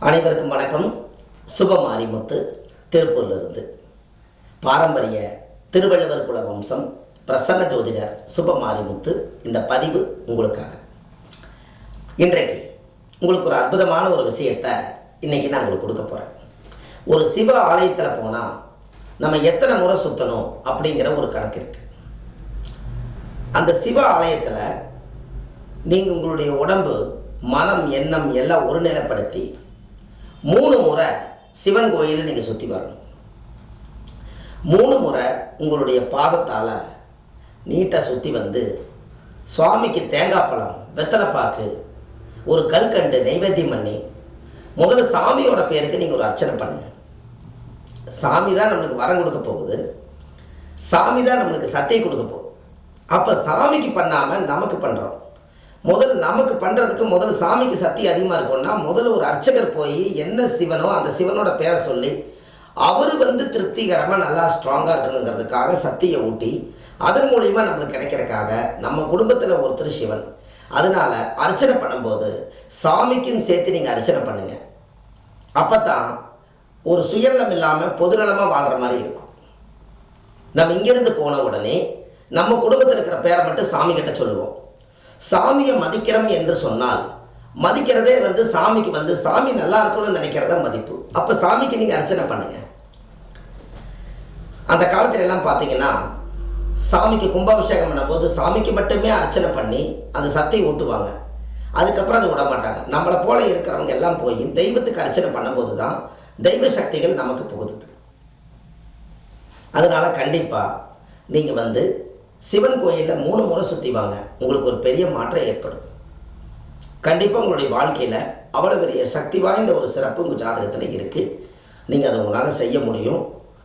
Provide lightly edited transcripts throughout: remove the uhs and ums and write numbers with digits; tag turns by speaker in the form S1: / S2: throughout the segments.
S1: அனைவருக்கும் வணக்கம். சுபமாரிமுத்து திருப்பூரிலிருந்து. பாரம்பரிய திருவள்ளுவர் குல வம்சம் பிரசன்ன ஜோதிடர் சுபமாரிமுத்து. இந்த பதிவு உங்களுக்காக. இன்றைக்கு உங்களுக்கு ஒரு அற்புதமான ஒரு விஷயத்தை இன்றைக்கி நான் உங்களுக்கு கொடுக்க போகிறேன். ஒரு சிவ ஆலயத்தில் போனால் நம்ம எத்தனை முறை சுற்றணும் அப்படிங்கிற ஒரு கணக்கு இருக்குது. அந்த சிவ ஆலயத்தில் நீங்கள் உங்களுடைய உடம்பு, மனம், எண்ணம் எல்லாம் ஒருநிலைப்படுத்தி 3 முறை சிவன் கோயிலில் நீங்கள் சுற்றி வரணும். 3 முறை உங்களுடைய பாதத்தால் நீட்டாக சுற்றி வந்து சுவாமிக்கு தேங்காய் பழம், வெத்தலைப்பாக்கு, ஒரு கல்கண்டு நைவேத்தியம் பண்ணி முதல்ல சாமியோட பேருக்கு நீங்கள் ஒரு அர்ச்சனை பண்ணுங்கள். சாமி தான் நம்மளுக்கு வரம் கொடுக்க போகுது. சாமி தான் நம்மளுக்கு சத்தியம் கொடுக்க போகுது. அப்போ சாமிக்கு பண்ணாமல் நமக்கு பண்ணுறோம். முதல்ல நமக்கு பண்ணுறதுக்கு முதல்ல சாமிக்கு சக்தி அதிகமாக இருக்கும்னா முதல்ல ஒரு அர்ச்சகர் போய் என்ன சிவனோ அந்த சிவனோட பேரை சொல்லி அவர் திருப்திகரமாக நல்லா ஸ்ட்ராங்காக இருக்கணுங்கிறதுக்காக சக்தியை ஊட்டி அதன் மூலிமா நம்மளுக்கு கிடைக்கிறதுக்காக நம்ம குடும்பத்தில் ஒருத்தர் சிவன். அதனால் அர்ச்சனை பண்ணும்போது சாமிக்கும் சேர்த்து நீங்கள் அர்ச்சனை பண்ணுங்கள். அப்போ தான் ஒரு சுயநலம் இல்லாமல் பொதுநலமாக வாழ்கிற மாதிரி இருக்கும். நம்ம இங்கேருந்து போன உடனே நம்ம குடும்பத்தில் இருக்கிற பேரை மட்டும் சாமிக்கிட்ட சொல்லுவோம். சாமியை மதிக்கிறோம் என்று சொன்னால் மதிக்கிறதே சாமிக்கு சாமி நல்லா இருக்கணும்னு நினைக்கிறதா மதிப்பு. அப்போ சாமிக்கு நீங்கள் அர்ச்சனை பண்ணுங்கள். அந்த காலத்துல எல்லாம் பார்த்தீங்கன்னா சாமிக்கு கும்பாபிஷேகம் பண்ணும்போது சாமிக்கு மட்டுமே அர்ச்சனை பண்ணி அந்த சத்தையை ஊட்டுவாங்க. அதுக்கப்புறம் அதை விட மாட்டாங்க. நம்மளை போல இருக்கிறவங்க எல்லாம் போய் தெய்வத்துக்கு அர்ச்சனை பண்ணும்போது தான் தெய்வ சக்திகள் நமக்கு புகுதுது. அதனால் கண்டிப்பாக நீங்கள் சிவன் கோயிலில் 3 முறை சுற்றி வாங்க. உங்களுக்கு ஒரு பெரிய மாற்றம் ஏற்படும். கண்டிப்பாக உங்களுடைய வாழ்க்கையில் அவ்வளோ பெரிய சக்தி வாய்ந்த ஒரு சிறப்பு உங்கள் ஜாதகத்தில் இருக்குது. நீங்கள் அதை உங்களால் செய்ய முடியும்.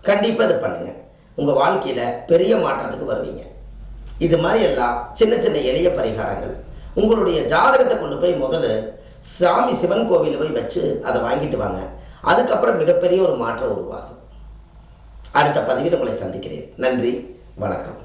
S1: கண்டிப்பாக இதை பண்ணுங்கள். உங்கள் வாழ்க்கையில் பெரிய மாற்றத்துக்கு வருவீங்க. இது மாதிரி எல்லாம் சின்ன சின்ன எளிய பரிகாரங்கள் உங்களுடைய ஜாதகத்தை கொண்டு போய் முதல்ல சாமி சிவன் கோவிலில் போய் வச்சு அதை வாங்கிட்டு வாங்க. அதுக்கப்புறம் மிகப்பெரிய ஒரு மாற்றம் உருவாகும். அடுத்த பதிவில் உங்களை சந்திக்கிறேன். நன்றி, வணக்கம்.